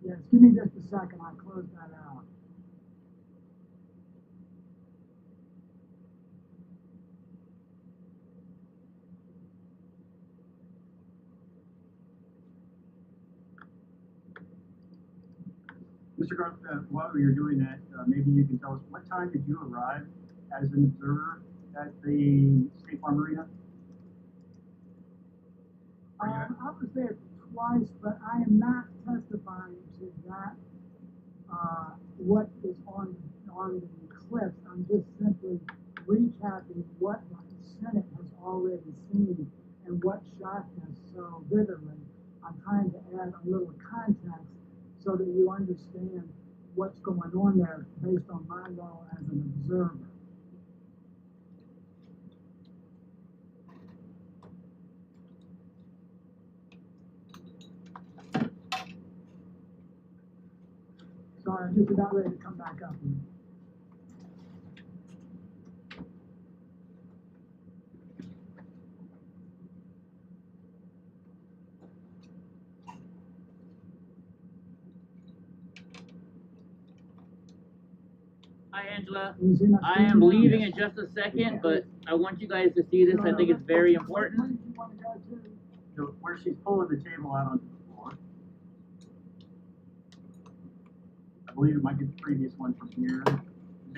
Yes, give me just a second, I'll close that out. Mr. Garth, while you're doing that, maybe you can tell us what time did you arrive as an observer at the State Farm Arena? I was there twice, but I am not testifying to that, what is on the clips. I'm just simply recapping what the Senate has already seen and what shocked us so vividly. I'm trying to add a little context so that you understand what's going on there based on my role as an observer. Sorry, I'm just about ready to come back up. Hi, Angela. Can you see my I screen am now? leaving in just a second, but I want you guys to see this. I think it's very Where important. did you want to go to? So where she's pulling the table out onto the floor. I believe it might be the previous one from here.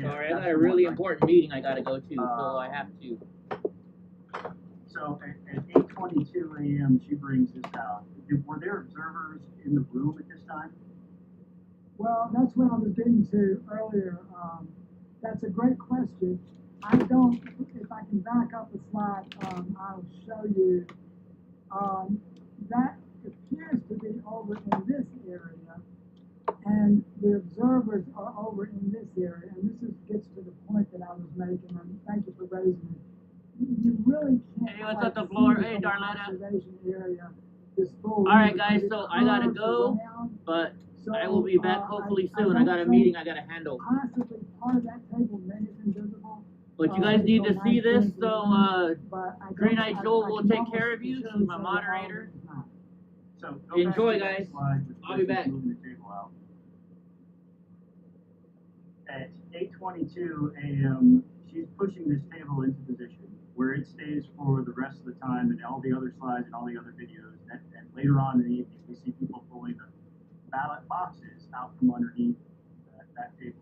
Sorry, I got a really important meeting I gotta go to, so I have to. So at 8:22 a.m. she brings this out. Were there observers in the room at this time? Well, that's what I was getting to earlier. That's a great question. I don't, if I can back up a slide, I'll show you. That appears to be over in this area, and the observers are over in this area. And this gets to the point that I was making, and thank you for raising it. You really can't. Hey, what's up, the floor? Hey, Darletta. Observation area, this full All right, room, guys, it so I gotta curves go, around. but So, I will be back hopefully soon. I got a don't meeting think I gotta handle. Possibly part of that table may have been visible. But you guys need to see this, so But I Green don't- Eyed I- Joel I will can take almost care of you. for She's sure my say that moderator. it's not. So go Enjoy, back to that guys. slide with I'll be where she's back. moving the table out. At 8:22 a.m., she's pushing this table into position where it stays for the rest of the time, and all the other slides and all the other videos. And later on in the evening, we see people pulling the ballot boxes out from underneath that table.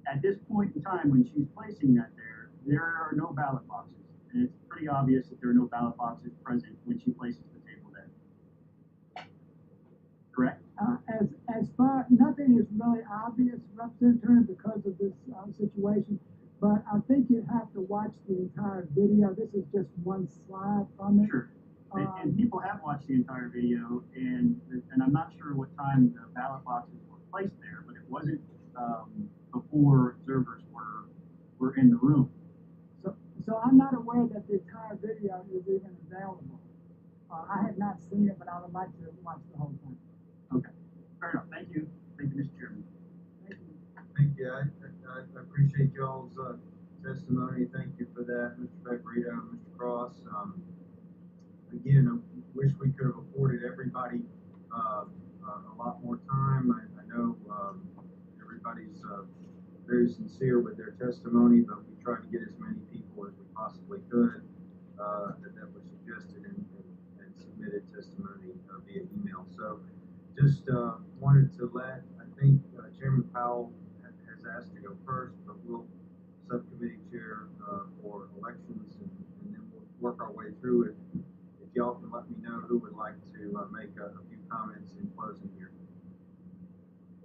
At this point in time, when she's placing that there are no ballot boxes. And it's pretty obvious that there are no ballot boxes present when she places the table there. Correct? As far, nothing is really obvious, Representative, because of this situation. But I think you have to watch the entire video. This is just one slide from it. Sure. And people have watched the entire video, and I'm not sure what time the ballot boxes were placed there, but it wasn't before observers were in the room. So I'm not aware that the entire video is even available. I have not seen it, but I would like to watch the whole thing. Okay. Fair enough. Thank you. Thank you, Mr. Chairman. Thank you. Thank you. I appreciate y'all's testimony. Thank you for that, Mr. Beverito and Mr. Cross. Again, I wish we could have afforded everybody a lot more time. I know everybody's very sincere with their testimony, but we tried to get as many people as we possibly could that were suggested and submitted testimony via email. So just wanted to let, I think Chairman Powell has asked to go first, but we'll subcommittee chair for elections, and then we'll work our way through it. If y'all can let me know who would like to make a few comments in closing here.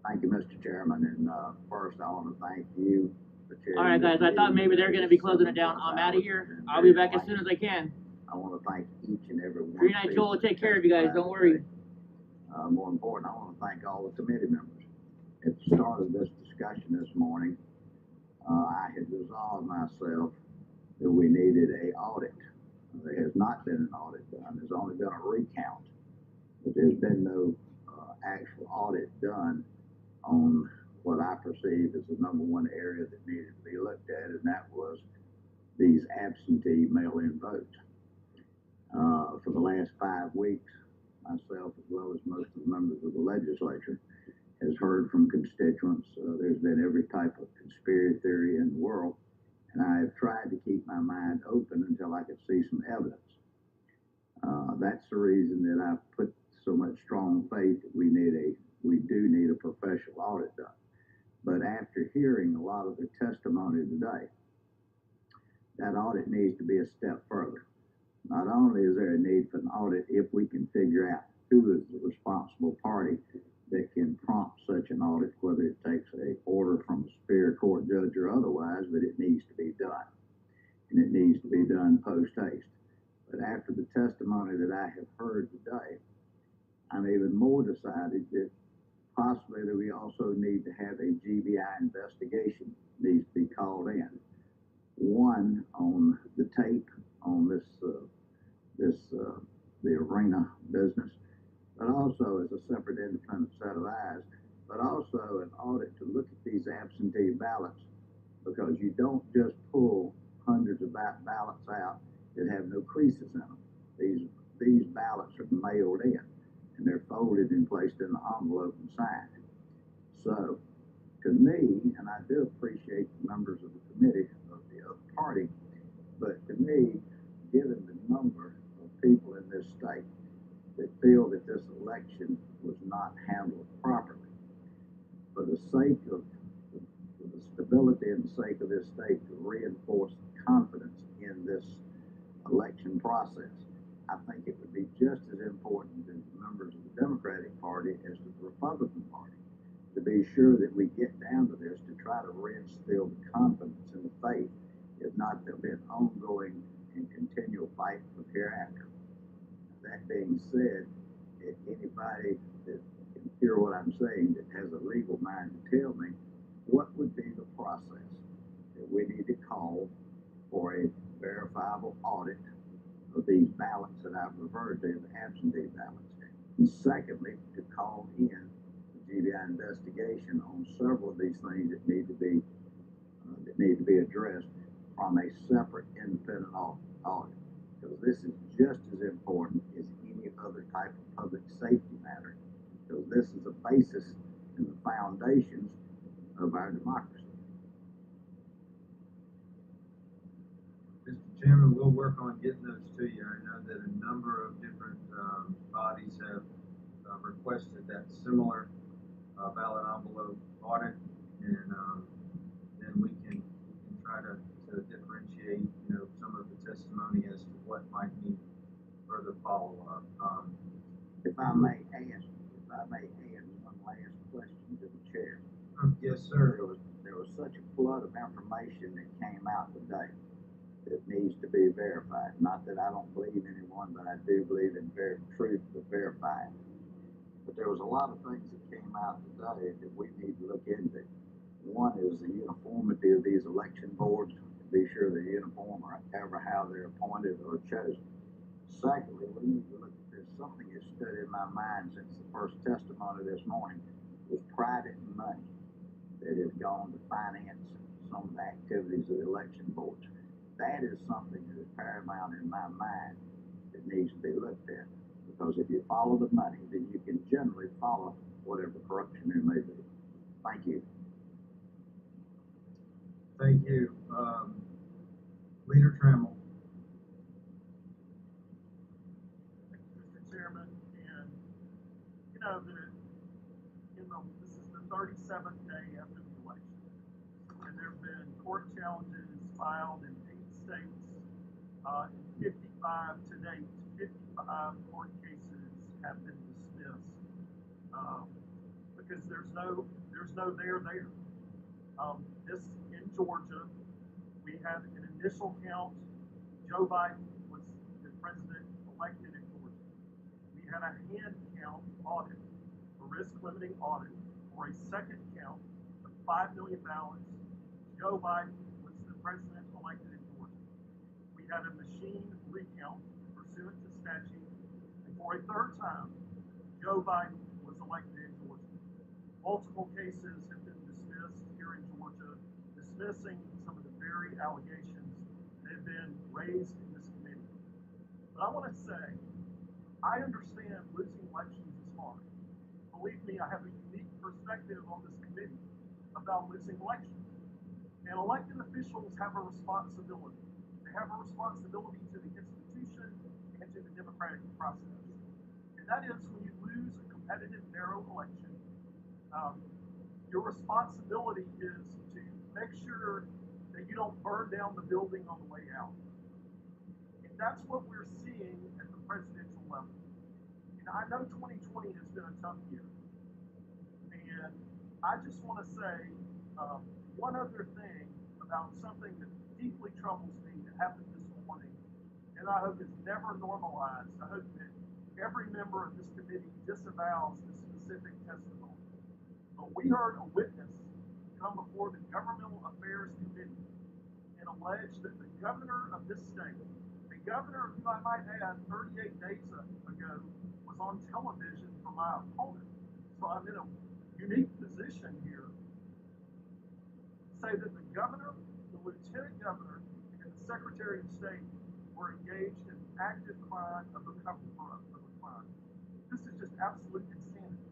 Thank you, Mr. Chairman, and first I want to thank you for chairing. All right, guys, I thought maybe they're gonna be closing it down. I'm out of here. I'll be back as soon as I can. I want to thank each and every one. Green Eyed Joel will take care of you guys, don't worry. More important, I want to thank all the committee members. At the start of this discussion this morning, I had resolved myself that we needed an audit. There has not been an audit done. There's only been a recount, but there's been no actual audit done on what I perceive as the number one area that needed to be looked at, and that was these absentee mail-in votes. For the last 5 weeks, myself as well as most of legislature has heard from constituents. There's been every type of conspiracy theory in the world, and I have tried to keep my mind open until I could see some evidence. That's the reason that I put so much strong faith that we do need a professional audit done. But after hearing a lot of the testimony today, that audit needs to be a step further. Not only is there a need for an audit if we can figure out who is the responsible party that can prompt such an audit, whether it takes an order from a superior court judge or otherwise, but it needs to be done. And it needs to be done post haste. But after the testimony that I have heard today, I'm even more decided that possibly that we also need to have a GBI investigation needs to be called in. One on the tape on the arena business, but also as a separate independent set of eyes, but also an audit to look at these absentee ballots, because you don't just pull hundreds of ballots out that have no creases in them. These ballots are mailed in, and they're folded and placed in the envelope and signed. So, to me, and I do appreciate the members of the committee of the other party, but to me, given the number of people in this state that feel that this election was not handled properly, for the sake of the stability and the sake of this state, to reinforce confidence in this election process, I think it would be just as important to the members of the Democratic Party as to the Republican Party to be sure that we get down to this to try to reinstill the confidence and the faith. If not, there'll be an ongoing and continual fight from hereafter. That being said, if anybody that can hear what I'm saying that has a legal mind to tell me what would be the process that we need to call for a verifiable audit of these ballots that I've referred to, the absentee ballots. And secondly, to call in the GBI investigation on several of these things that need to be addressed from a separate independent audit. Because this is just as important as any other type of public safety matter, because this is the basis and the foundations of our democracy. Mr. Chairman, we'll work on getting those to you. I know that a number of different bodies have requested that similar ballot envelope audit, and then we can try to differentiate, some of the testimony as to what might need further follow-up. If I may add one last question to the chair. Yes, sir. There was such a flood of information that came out today that needs to be verified. Not that I don't believe anyone, but I do believe in truth to verify it. But there was a lot of things that came out today that we need to look into. One is the uniformity of these election boards, to be sure they're uniform or ever how they're appointed or chosen. Secondly, we need to look at this. Something that stood in my mind since the first testimony this morning was private money that has gone to finance some of the activities of the election boards. That is something that is paramount in my mind that needs to be looked at. Because if you follow the money, then you can generally follow whatever corruption there may be. Thank you. Thank you. Leader Trammell. Mr. Chairman, and this is the 37th day after the election, and there have been court challenges filed in 8 states, in 55 to date. 55 court cases have been dismissed because there's no there. This in Georgia, we had an initial count. Joe Biden was the president elected in Georgia. We had a hand count audit, a risk limiting audit, for a second count of 5 million ballots. Joe Biden was the president elected in Georgia. We had a machine recount pursuant to statute, and for a third time, Joe Biden was elected in Georgia. Multiple cases have been dismissed here in Georgia, dismissing some of the very allegations that have been raised in this committee. But I want to say, I understand losing elections is hard. But believe me, I have a unique perspective on this committee about losing elections. And elected officials have a responsibility. They have a responsibility to the institution and to the democratic process. And that is when you lose a competitive, narrow election, your responsibility is to make sure that you don't burn down the building on the way out. And that's what we're seeing at the presidential level. And I know 2020 has been a tough year. And I just want to say one other thing about something that deeply troubles me that happened this morning, and I hope it's never normalized. I hope that every member of this committee disavows this specific testimony. But we heard a witness come before the Governmental Affairs Committee and allege that the governor of this state, the governor who I might add 38 days ago was on television for my opponent. So I'm in a unique position here to say that the governor, the lieutenant governor, and the secretary of state were engaged in active crime of a crime. This is just absolute insanity.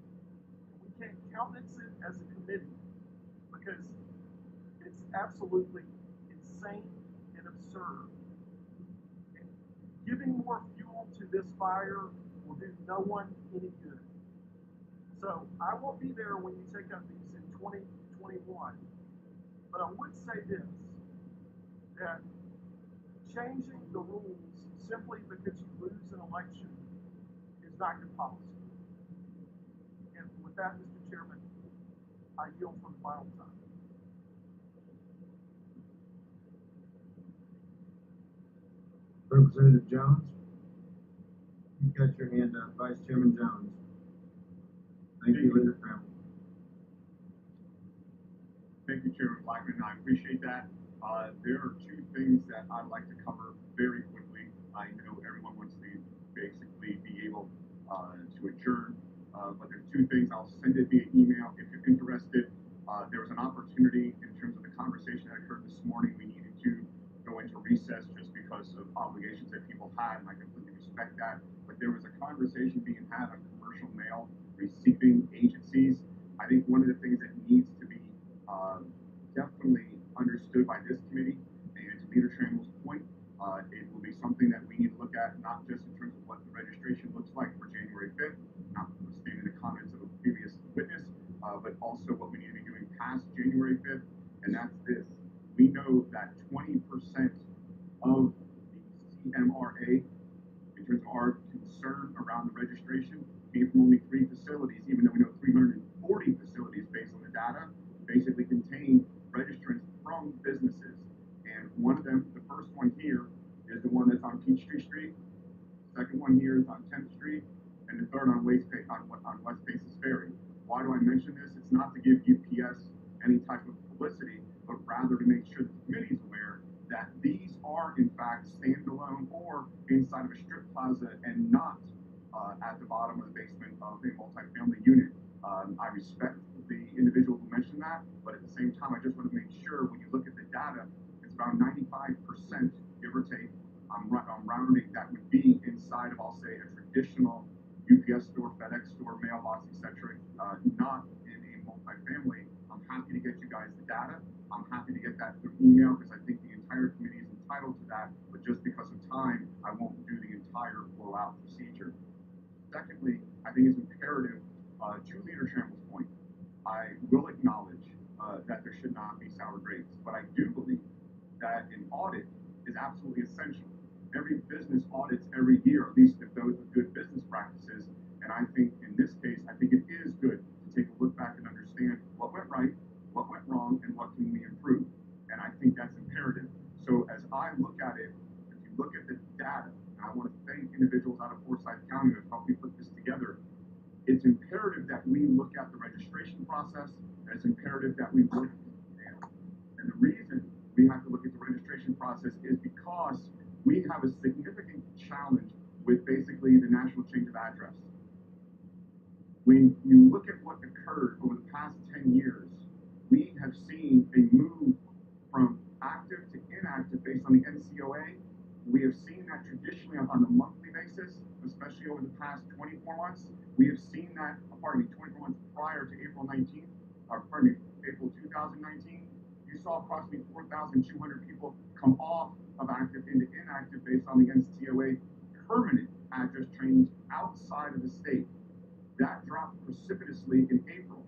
We can't countenance it as a committee because it's absolutely insane and absurd. And giving more fuel to this fire will do no one any good. So I won't be there when you take up these in 2021. But I would say this, that changing the rules simply because you lose an election is not good policy. And with that, Mr. Chairman, I yield for the final time. Representative Jones, you've got your hand up. Vice Chairman Jones. Thank you, Leader Trammell. Thank you, Chairman Blackman. I appreciate that. There are two things that I'd like to cover very quickly. I know everyone wants to basically be able to adjourn, but there's two things. I'll send it via email if you're interested. There was an opportunity in terms of the conversation that occurred this morning. We needed to go into recess just because of obligations that people had, and I completely respect that. But there was a conversation being had on commercial mail receiving agencies. I think one of the things that needs to be definitely understood by this committee, and to Leader Trammell's point, it will be something that we need to look at, not just in terms of what the registration looks like for January 5th, notwithstanding the comments of a previous witness, but also what we need to be doing past January 5th, and that's this. We know that 20% of the CMRA, in terms of our concern around the registration, came from only 3 facilities, even though we know 340 facilities based on the data, basically contain registrants from businesses. And one of them, the first one here, is the one that's on Peachtree Street. The second one here is on 10th Street, and the third on West Paces Ferry. Why do I mention this? It's not to give UPS any type of publicity, but rather to make sure that the committee is aware that these are in fact standalone or inside of a strip plaza and not at the bottom of the basement of a multifamily unit. I respect the individual who mentioned that, but at the same time, I just want to make sure when you look at the data, it's about 95%, give or take, I'm rounding, that would be inside of, I'll say, a traditional UPS store, FedEx store, mailbox, etc., not in a multifamily. I'm happy to get you guys the data. I'm happy to get that through email because I think the entire committee is entitled to that, but just because of time, I won't do the entire blowout procedure. Secondly, I think it's imperative, to Leader Trammell's point, I will acknowledge that there should not be sour grapes, but I do believe that an audit is absolutely essential. Every business audits every year, at least if those are good business practices, and I think in this case, I think it is good to take a look back and understand what went right, what went wrong, and what can we improve, and I think that's imperative. So as I look at it, if you look at the data, and I want to thank individuals out of Forsyth County who have helped me put this together, it's imperative that we look at the registration process, and it's imperative that we look at, and the reason we have to look at the registration process is because we have a significant challenge with basically the national change of address. When you look at what occurred over the past 10 years, we have seen a move from active to inactive based on the NCOA We have seen that traditionally on a monthly basis, especially over the past 24 months. We have seen that, 24 months prior to April 19th, April 2019. You saw approximately 4,200 people come off of active into inactive based on the NCOA permanent address change outside of the state. That dropped precipitously in April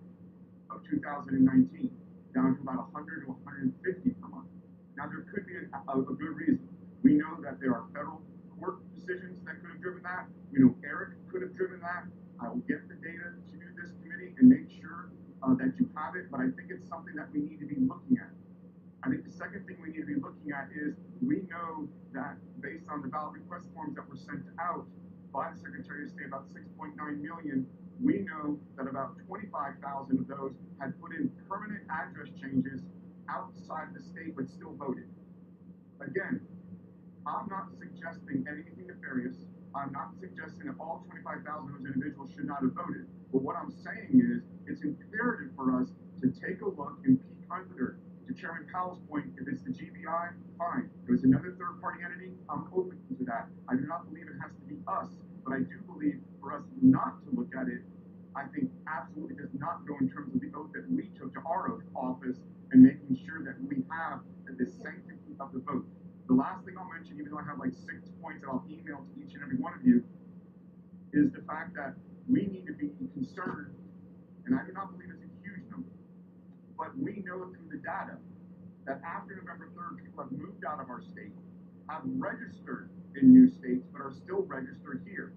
of 2019, down to about 100 to 150 per month. Now, there could be a good reason. We know that there are federal court decisions that could have driven that. We know Eric could have driven that. I will get the data to this committee and make sure that you have it, but I think it's something that we need to be looking at. I think the second thing we need to be looking at is we know that based on the ballot request forms that were sent out by the Secretary of State, about 6.9 million, we know that about 25,000 of those had put in permanent address changes outside the state but still voted. Again, I'm not suggesting anything nefarious. I'm not suggesting that all 25,000 of those individuals should not have voted. But what I'm saying is it's imperative for us to take a look and peek under. To Chairman Powell's point, if it's the GBI, fine. If it's another third-party entity, I'm open to that. I do not believe it has to be us, but I do believe for us not to look at it, I think absolutely does not go in terms of the oath that we took to our oath office and making sure that we have the sanctity of the vote. The last thing I'll mention, even though I have like 6 points that I'll email to each and every one of you, is the fact that we need to be concerned, and I do not believe it's a huge number, but we know through the data that after November 3rd, people have moved out of our state, have registered in new states, but are still registered here.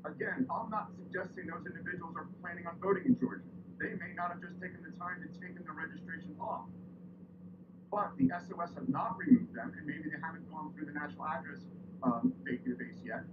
Again, I'm not suggesting those individuals are planning on voting in Georgia. They may not have just taken the time to take their registration off. But the SOS have not removed them, and maybe they haven't gone through the national address database yet.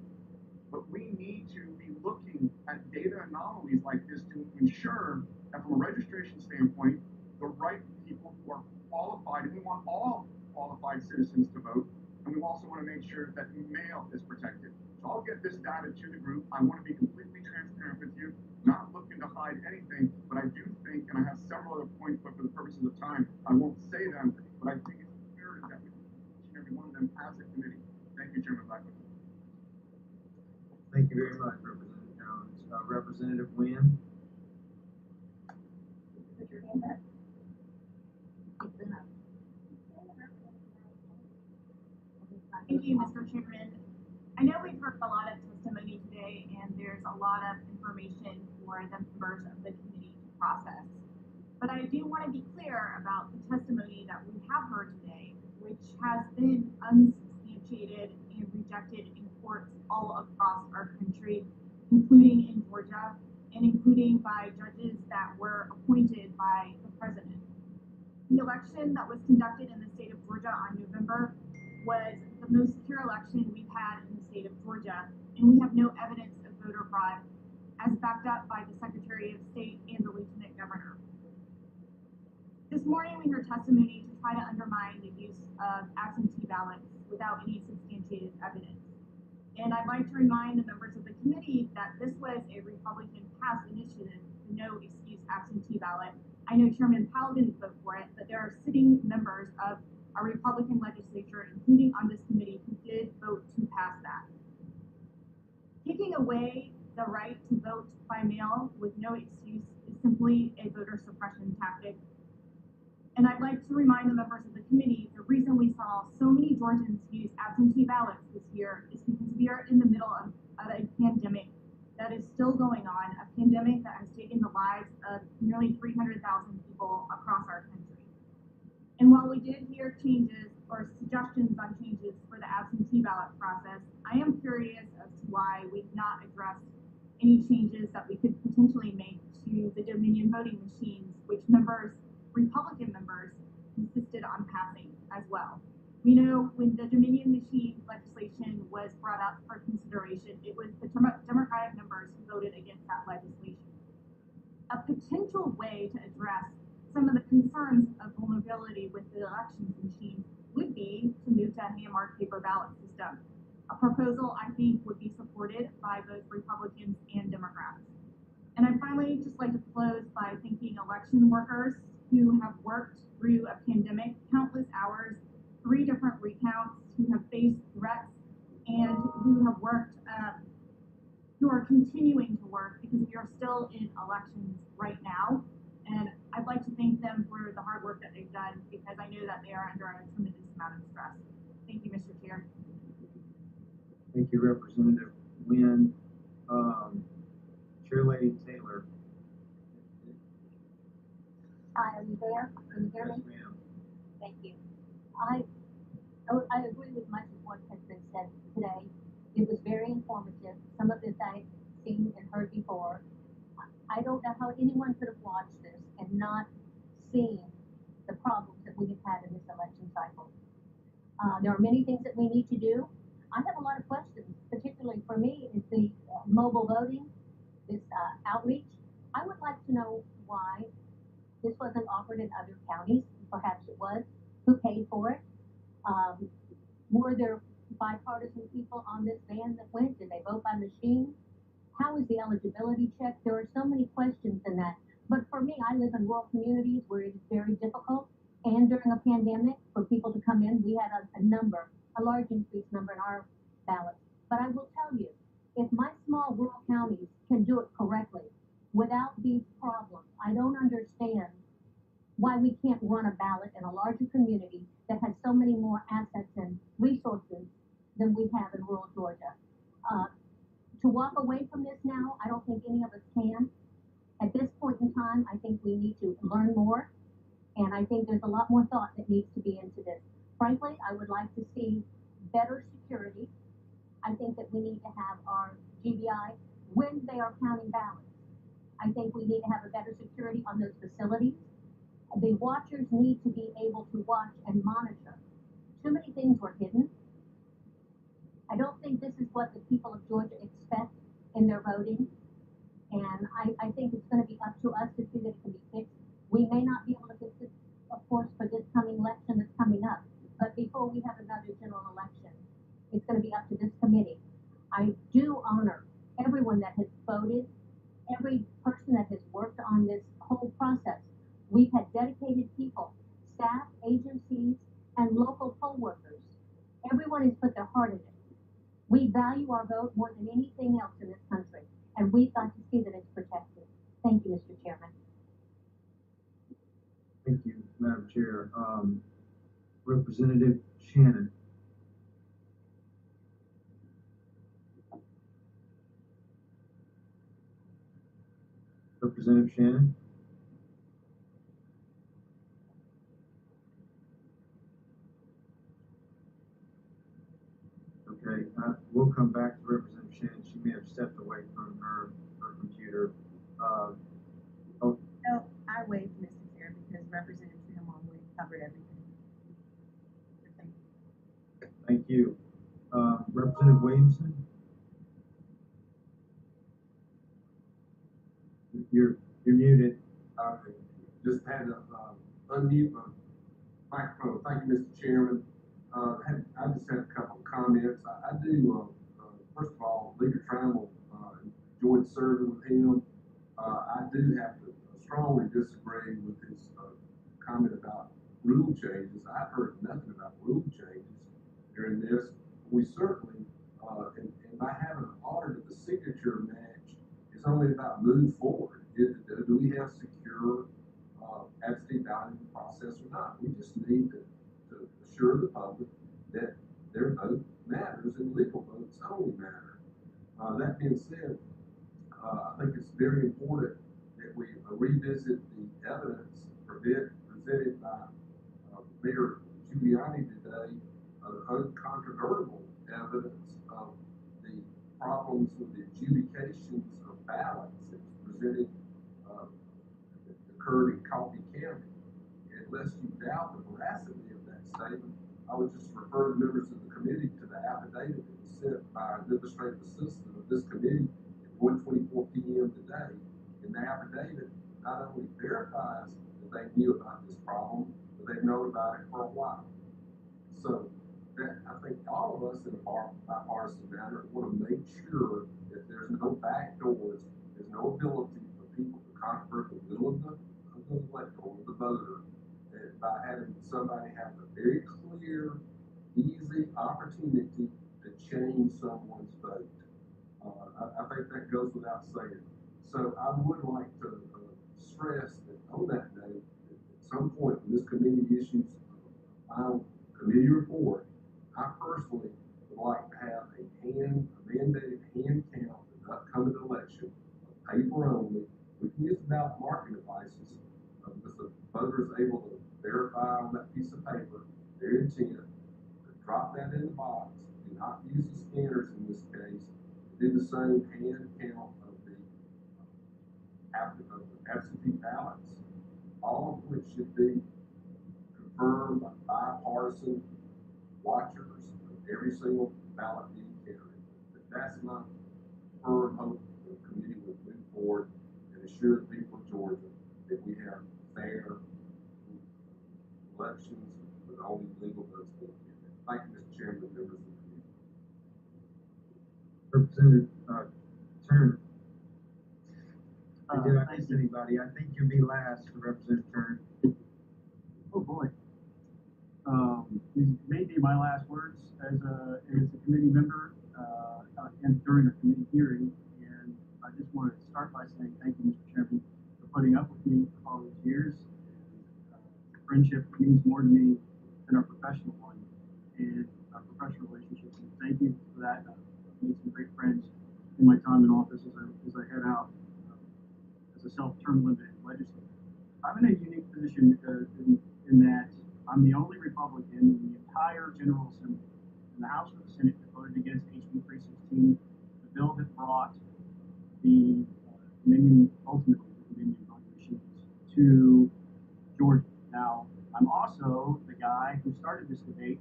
But we need to be looking at data anomalies like this to ensure that from a registration standpoint, the right people who are qualified, and we want all qualified citizens to vote, and we also want to make sure that mail is protected. So I'll get this data to the group. I want to be completely transparent with you, not looking to hide anything, but I do think, and I have several other points, but for the purposes of time, I won't say them, but I think it's imperative that we do each and every one of them as a committee. Thank you, Chairman Blackwood. Thank you very much, Representative Jones. Representative Wynn? Put your hand up. Thank you, Mr. Chairman. I know we've heard a lot of testimony today, and there's a lot of information for the members of the committee to process. But I do want to be clear about the testimony that we have heard today, which has been unsubstantiated and rejected in courts all across our country, including in Georgia, and including by judges that were appointed by the president. The election that was conducted in the state of Georgia on November was the most secure election we've had in the state of Georgia, and we have no evidence of voter fraud, as backed up by the Secretary of State and the Lieutenant Governor. This morning we heard testimony to try to undermine the use of absentee ballots without any substantiated evidence. And I'd like to remind the members of the committee that this was a Republican-passed initiative, the No Excuse Absentee Ballot. I know Chairman Powell didn't vote for it, but there are sitting members of our Republican legislature, including on this committee, who did vote to pass that. Taking away the right to vote by mail with no excuse is simply a voter suppression tactic. And I'd like to remind the members of the committee the reason we saw so many Georgians use absentee ballots this year is because we are in the middle of a pandemic that is still going on, a pandemic that has taken the lives of nearly 300,000 people across our country. And while we did hear changes or suggestions on changes for the absentee ballot process, I am curious as to why we've not addressed any changes that we could potentially make to the Dominion voting machines, which Republican members insisted on passing as well. We know when the Dominion machine legislation was brought up for consideration, it was the Democratic members who voted against that legislation. A potential way to address some of the concerns of vulnerability with the elections machine would be to move to a hand-marked paper ballot system. A proposal I think would be supported by both Republicans and Democrats. And I'd finally just like to close by thanking election workers who have worked through a pandemic, countless hours, 3 different recounts, who have faced threats continuing to work because we are still in elections right now. And I'd like to thank them for the hard work that they've done because I know that they are under a tremendous amount of stress. Thank you, Mr. Chair. Thank you, Representative Wynn. Chair Lady Taylor. Hi, are you there? Can you hear Yes, me? ma'am. Thank you. I agree with much of what has been said today. It was very informative. Some of it I've seen and heard before. I don't know how anyone could have watched this and not seen the problems that we have had in this election cycle. There are many things that we need to do. I have a lot of questions, particularly for me, is the mobile voting, this outreach. I would like to know why this wasn't offered in other counties. Perhaps it was. Who paid for it? Were there bipartisan people on this van that went? Did they vote by machine? How is the eligibility check? There are so many questions in that. But for me, I live in rural communities where it is very difficult. And during a pandemic, for people to come in, we had a large increased number in our ballots. But I will tell you, if my small rural counties can do it correctly without these problems, I don't understand why we can't run a ballot in a larger community that has so many more assets and resources than we have in rural Georgia. To walk away from this now, I don't think any of us can. At this point in time, I think we need to learn more, and I think there's a lot more thought that needs to be into this. Frankly, I would like to see better security. I think that we need to have our GBI when they are counting ballots. I think we need to have a better security on those facilities. The watchers need to be able to watch and monitor. Too many things were hidden. I don't think this is what the people of Georgia expect in their voting. And I think it's going to be up to us to see that it can be fixed. We may not be able to fix it, of course, for this coming election that's coming up. But before we have another general election, it's going to be up to this committee. I do honor everyone that has voted, every person that has worked on this whole process. We've had dedicated people, staff, agencies, and local poll workers. Everyone has put their heart in it. We value our vote more than anything else in this country, and we've got to see that it's protected. Thank you, Mr. Chairman. Thank you, Madam Chair. Representative Shannon. Representative Shannon. Okay, we'll come back to Representative Shannon. She may have stepped away from her computer. Oh. No, I waived, Mr. Chair, because Representative Trimon covered everything. Thank you. Representative Williamson? You're muted. Just had to unmute my microphone. Thank you, Mr. Chairman. I just had a couple of comments. I do, first of all, Leader Trammell, enjoyed serving with him. I do have to strongly disagree with his comment about rule changes. I've heard nothing about rule changes during this. We certainly, and by having an audit of the signature match, it's only about move forward. Do we have secure absentee balloting process or not? We just need to assure the public that their vote matters and legal votes only matter. That being said, I think it's very important that we revisit the evidence presented by Mayor Giuliani today, uncontrovertible evidence of the problems with the adjudications of ballots that was presented, occurred in Coffee County. Unless you doubt the veracity of that statement, I would just refer the members of the committee to the affidavit that was sent by an administrative assistant of this committee at 1:24 p.m. today. And the affidavit not only verifies that they knew about this problem, but they've known about it for a while. So that I think all of us in a bipartisan manner want to make sure that there's no back doors, there's no ability for people to controvert the will of the elector, the voter, and by having somebody have a very clear, easy opportunity to change someone's vote. I think that goes without saying. So I would like to stress that on that day, at some point when this committee issues a final committee report, I personally would like to have a mandated hand count in the upcoming election, paper only. We can use the ballot marking devices, with the voters able to verify on that piece of paper their intent, drop that in the box, do not use the scanners in this case, do the same hand count of the absentee ballots, all of which should be confirmed by bipartisan watchers of every single ballot being counted. That's my firm hope that the committee will move forward and assure the people of Georgia that we have fair elections with only legal votes being counted. Thank you, Mr. Chairman, and members of the committee. Representative, Turner. Did I Thank miss you. anybody? I think you'll be last, Representative Turner. Oh, boy. These may be my last words as a committee member, and during a committee hearing. And I just want to start by saying thank you, Mr. Chairman, for putting up with me for all these years. Friendship means more to me than our professional one, and our professional relationships. And thank you for that. I've made some great friends in my time in office as I head out as a self-term limited legislator. I'm in a unique position in that I'm the only Republican in the entire General Assembly in the House or the Senate that voted against HB 316, the bill that brought the Dominion, ultimately the Dominion voting machines to Georgia. Now, I'm also the guy who started this debate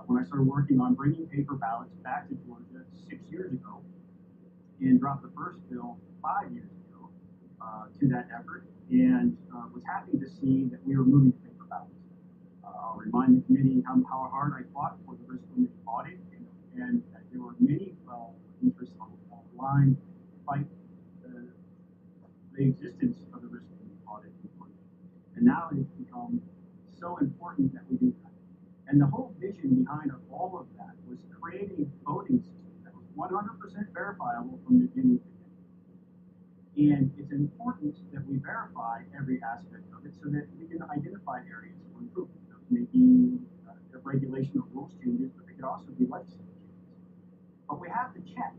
when I started working on bringing paper ballots back to Georgia 6 years ago, and dropped the first bill 5 years ago to that effort, and was happy to see that we were moving to paper ballots. I'll remind the committee how hard I fought for the risk limit audit, and that there were many interests on the line to fight the existence of the risk limit audit in Georgia. And now it's become so important that we do that. And the whole vision behind all of that was creating a voting system that was 100% verifiable from beginning to end. And it's important that we verify every aspect of it so that we can identify areas for improvement. Those may be regulation or rules changes, but they could also be legislative changes. But we have to check.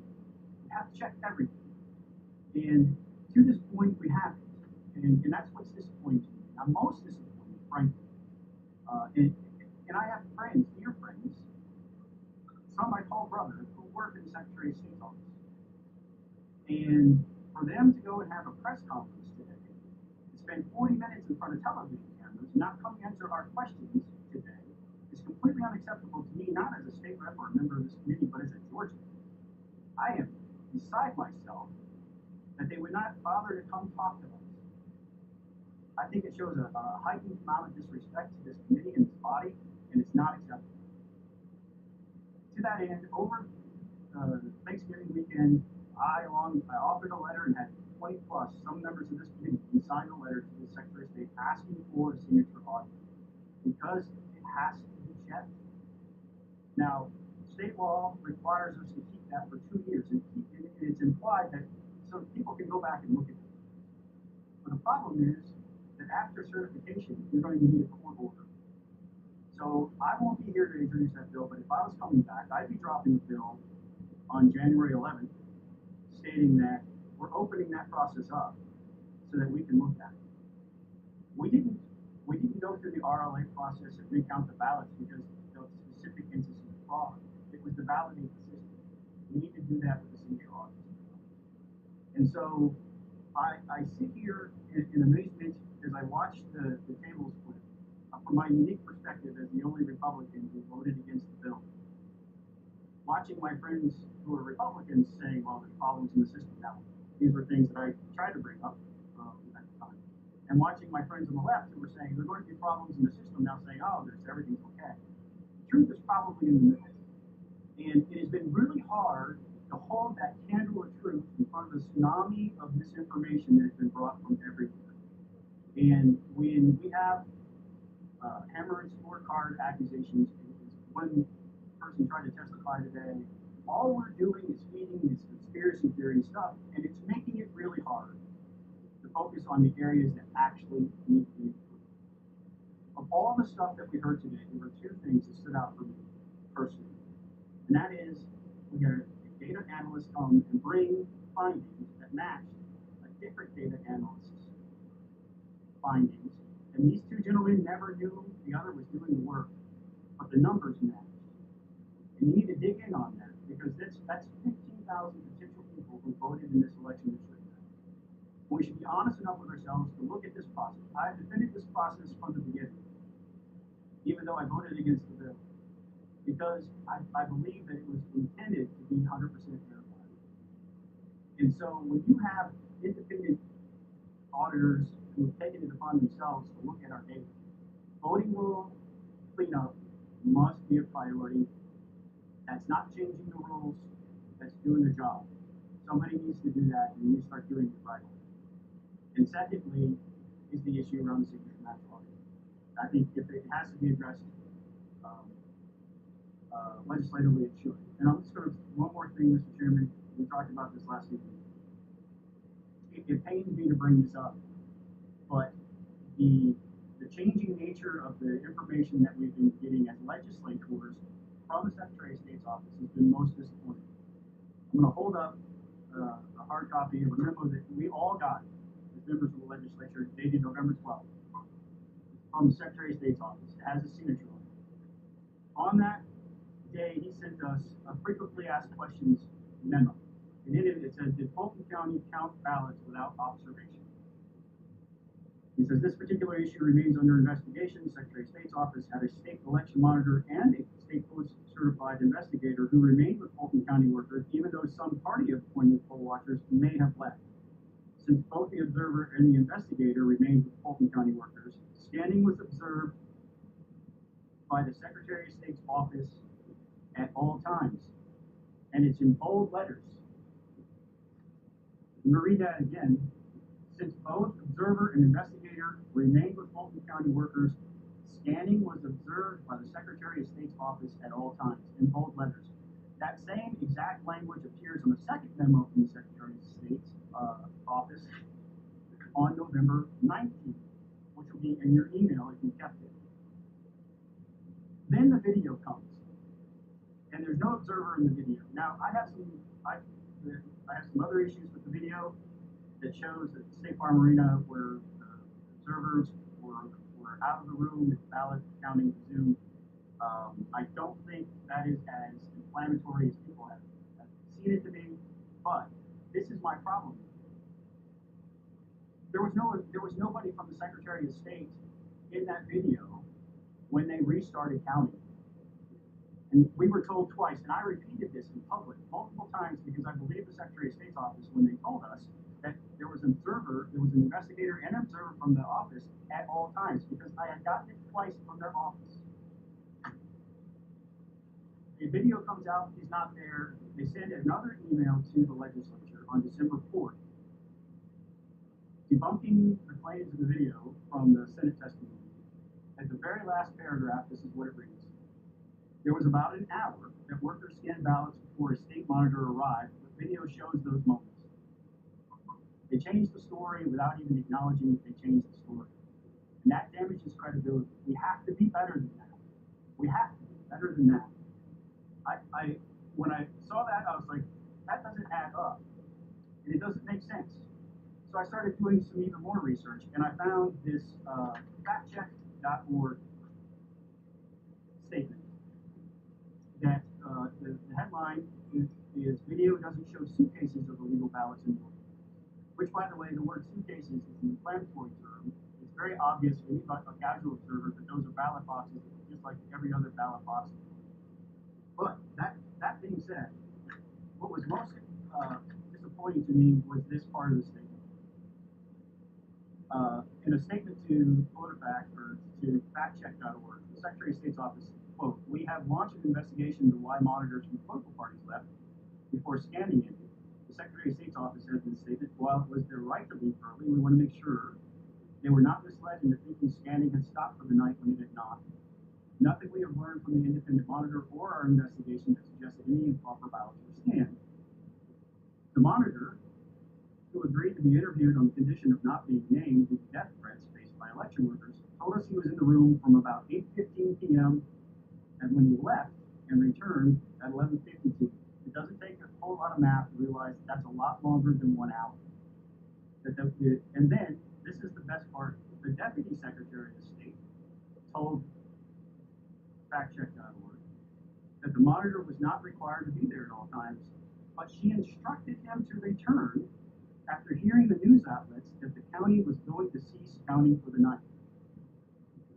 We have to check everything. And to this point, we haven't. And that's what's disappointing to me. I'm most disappointed, frankly. And I have friends, dear friends, some I call brothers, who work in the Secretary of State's office. And for them to go and have a press conference today, and spend 40 minutes in front of television cameras, and not come answer our questions today, is completely unacceptable to me, not as a state rep or a member of this committee, but as a Georgian. I am beside myself that they would not bother to come talk to us. I think it shows a heightened amount of disrespect to this committee and this body, and it's not acceptable. To that end, over Thanksgiving weekend, I offered a letter and had 20 plus, some members of this committee, who signed a letter to the Secretary of State asking for a signature audit because it has to be checked. Now, state law requires us to keep that for 2 years, and it's implied that so people can go back and look at it. But the problem is that after certification, you're going to need a court order. So I won't be here to introduce that bill, but if I was coming back, I'd be dropping a bill on January 11th, stating that we're opening that process up so that we can look at it. We didn't go through the RLA process and recount the ballots because of specific instances of fraud. It was to validate the system. We need to do that with the signature audit. And so I sit here in amazement as I watch the tables flip from my unique perspective as the only Republican who voted against the bill. Watching my friends who are Republicans saying, well, there's problems in the system now. These were things that I tried to bring up at the time. And watching my friends on the left who were saying, there are going to be problems in the system now, saying, oh, everything's okay. The truth is probably in the middle. And it has been really hard to hold that candle of truth in front of the tsunami of misinformation that has been brought from everywhere. And when we have hammer and scorecard accusations, one person tried to testify today, all we're doing is feeding this conspiracy theory stuff, and it's making it really hard to focus on the areas that actually need to be improved. Of all the stuff that we heard today, there were two things that stood out for me personally, and that is we had a data analyst come and bring findings that matched a different data analyst's findings, and these two gentlemen never knew the other was doing the work, but the numbers matched. And you need to dig in on that because that's 15,000 potential people who voted in this election this year. We should be honest enough with ourselves to look at this process. I've defended this process from the beginning, even though I voted against the bill, because I believe that it was intended to be 100% verified. And so when you have independent auditors who have taken it upon themselves to look at our data, voting rule cleanup must be a priority. That's not changing the rules, that's doing the job. Somebody needs to do that, and you need to start doing it right away. And secondly, is the issue around the signature match audit. I think if it has to be addressed legislatively, it should. And I'm just going to, one more thing, Mr. Chairman, we talked about this last evening. It pains me to bring this up, but the changing nature of the information that we've been getting as legislators from the Secretary of State's office has been most disappointing. I'm going to hold up a hard copy of a memo that we all got as members of the legislature dated November 12th from the Secretary of State's office. It has a signature on it. On that day, he sent us a frequently asked questions memo. And in it, it says, did Fulton County count ballots without observation? He says, this particular issue remains under investigation. The Secretary of State's office had a state election monitor and a state post-certified investigator who remained with Fulton County workers, even though some party-appointed poll watchers may have left. Since both the observer and the investigator remained with Fulton County workers, scanning was observed by the Secretary of State's office at all times. And it's in bold letters. I'm going to read that again. Since both observer and investigator remained with Fulton County workers, scanning was observed by the Secretary of State's office at all times, in bold letters. That same exact language appears on the second memo from the Secretary of State's office on November 19th, which will be in your email if you kept it. Then the video comes, and there's no observer in the video. Now, I have some other issues with the video that shows that State Farm Arena, where observers were out of the room, with ballot counting resumed. I don't think that is as inflammatory as people have seen it to be, but this is my problem. There was nobody from the Secretary of State in that video when they restarted counting. And we were told twice, and I repeated this in public multiple times because I believe the Secretary of State's office when they told us that there was an investigator and an observer from the office at all times, because I had gotten it twice from their office. The video comes out, he's not there. They send another email to the legislature on December 4th, debunking the claims in the video from the Senate testimony. At the very last paragraph, this is what it reads. There was about an hour that workers scanned ballots before a state monitor arrived. The video shows those moments. They changed the story without even acknowledging that they changed the story. And that damages credibility. We have to be better than that. We have to be better than that. When I saw that, I was like, that doesn't add up. And it doesn't make sense. So I started doing some even more research, and I found this factcheck.org statement that the headline is video doesn't show suitcases of illegal ballots in Georgia. Which, by the way, the word suitcases is an inflammatory term. It's very obvious to anybody, a casual observer, that those are ballot boxes just like every other ballot box. But that being said, what was most disappointing to me was this part of the statement. In a statement to PolitiFact or to factcheck.org, the Secretary of State's office, quote, we have launched an investigation into why monitors from political parties left before scanning it. The Secretary of State's office said in the statement, while it was their right to leave early, we want to make sure they were not misled into thinking scanning had stopped for the night when it had not. Nothing we have learned from the independent monitor or our investigation that suggested any improper ballots were scanned. The monitor, who agreed to be interviewed on the condition of not being named due to death threats faced by election workers, told us he was in the room from about 8:15 p.m. and when he left and returned at 11:52. It doesn't take a whole lot of math to realize that's a lot longer than 1 hour. And then, this is the best part, the Deputy Secretary of State told factcheck.org that the monitor was not required to be there at all times, but she instructed him to return after hearing the news outlets that the county was going to cease counting for the night.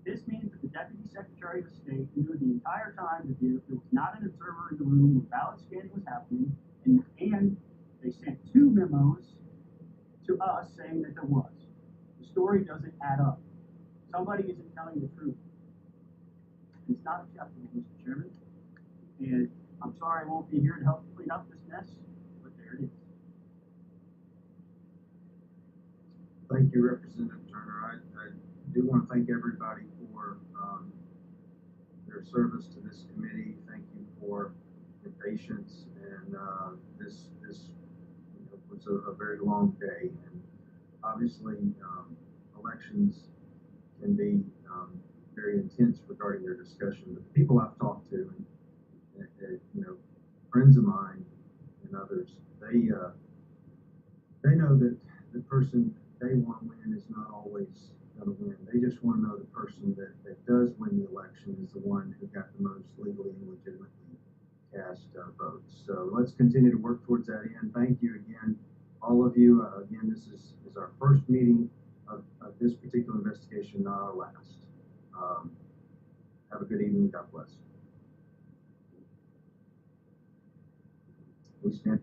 This means that the Deputy Secretary of State knew the entire time that there was not an observer in the room when ballot scanning was happening, and they sent 2 memos to us saying that there was. The story doesn't add up. Somebody isn't telling the truth. It's not acceptable, Mr. Chairman. And I'm sorry I won't be here to help clean up this mess, but there it is. Thank you, Representative Turner. I do want to thank everybody for their service to this committee. Thank you for your patience, and this was a very long day. And obviously, elections can be very intense regarding their discussion. But the people I've talked to, and friends of mine and others, they know that the person they want to win is not always going to win. They just want to know the person that does win the election is the one who got the most legally and legitimately cast votes. So let's continue to work towards that end. Thank you again, all of you. Again, this is our first meeting of this particular investigation, not our last. Have a good evening. God bless. We stand.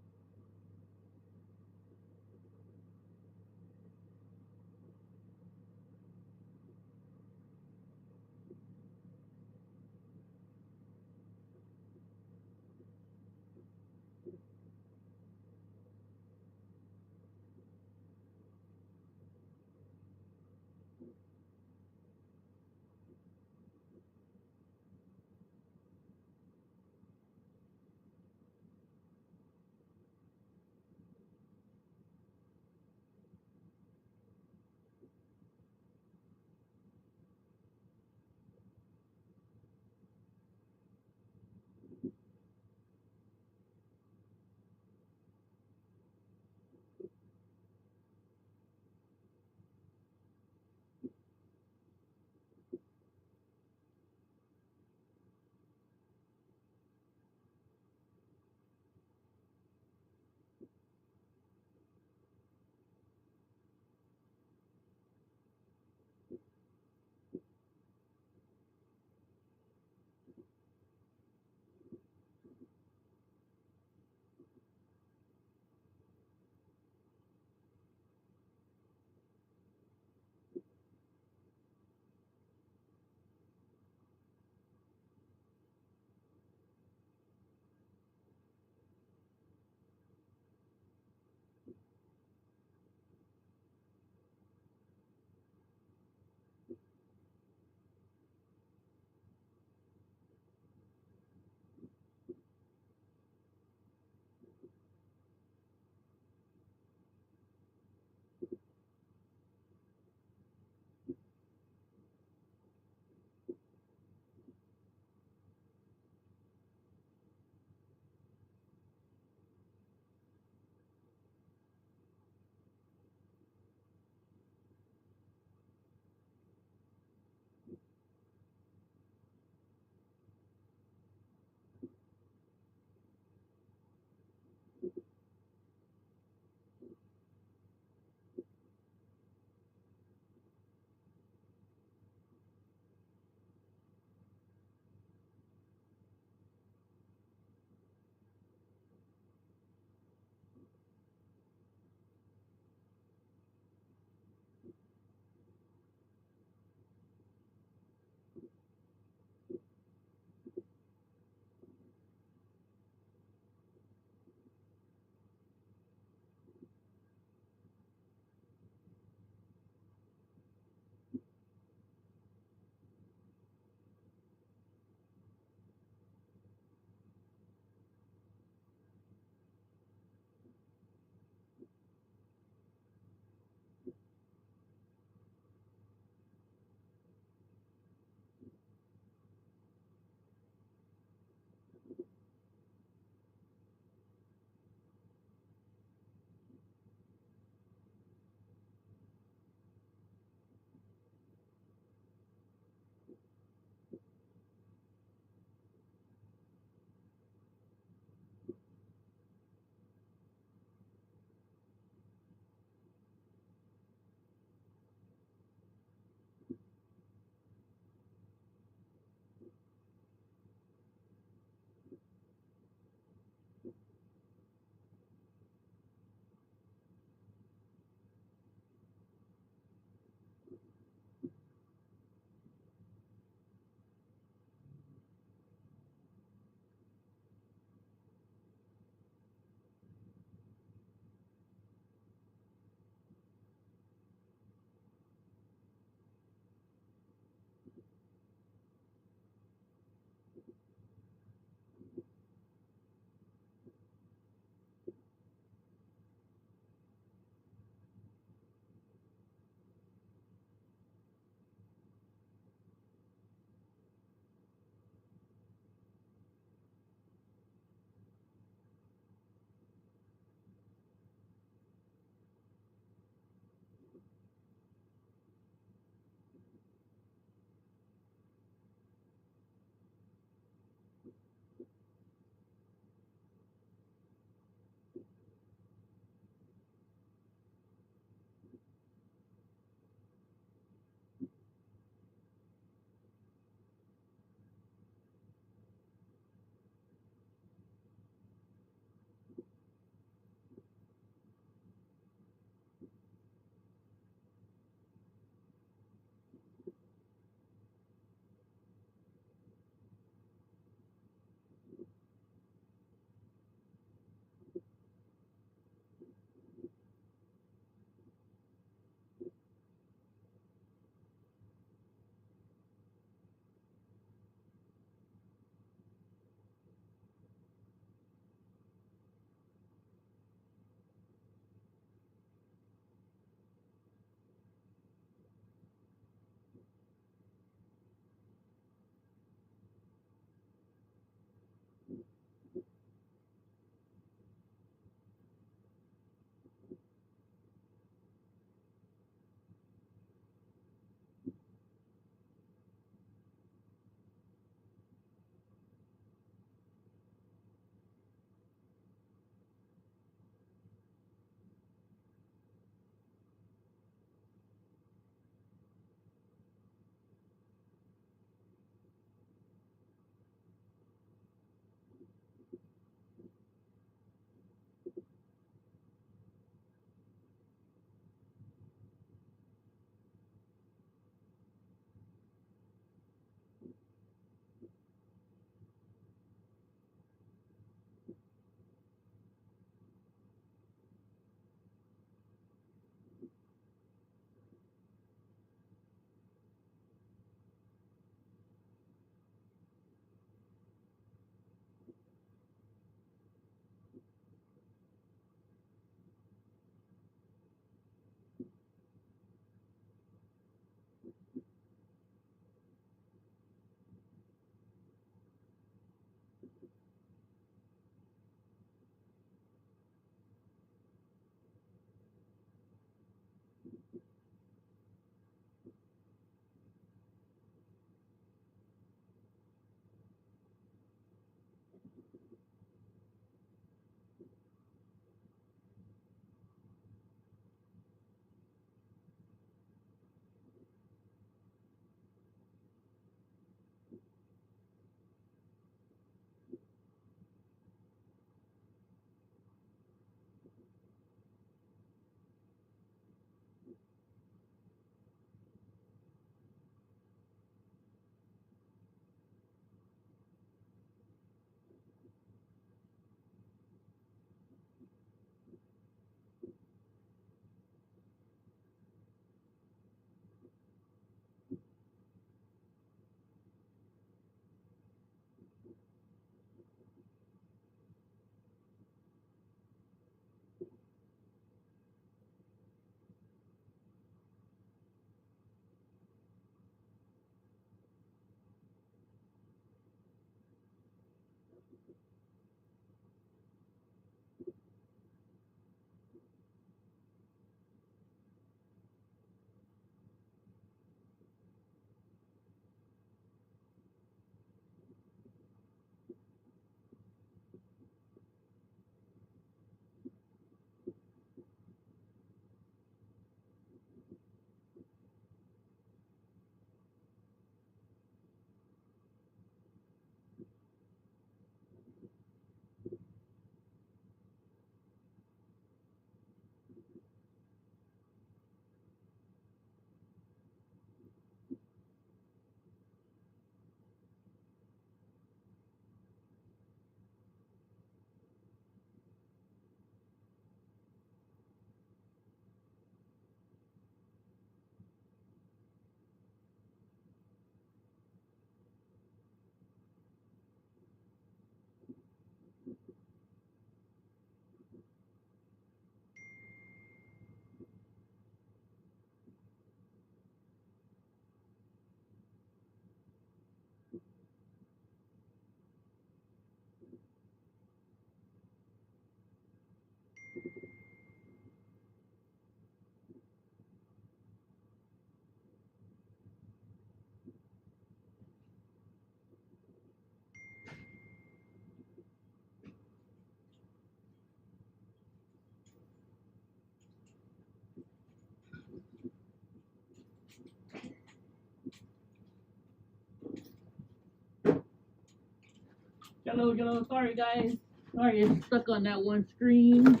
Jojo. Sorry, guys. Sorry, it's stuck on that one screen.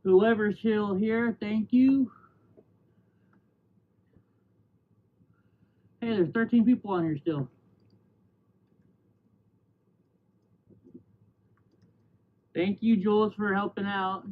Whoever's still here, thank you. Hey, there's 13 people on here still. Thank you, Jules, for helping out.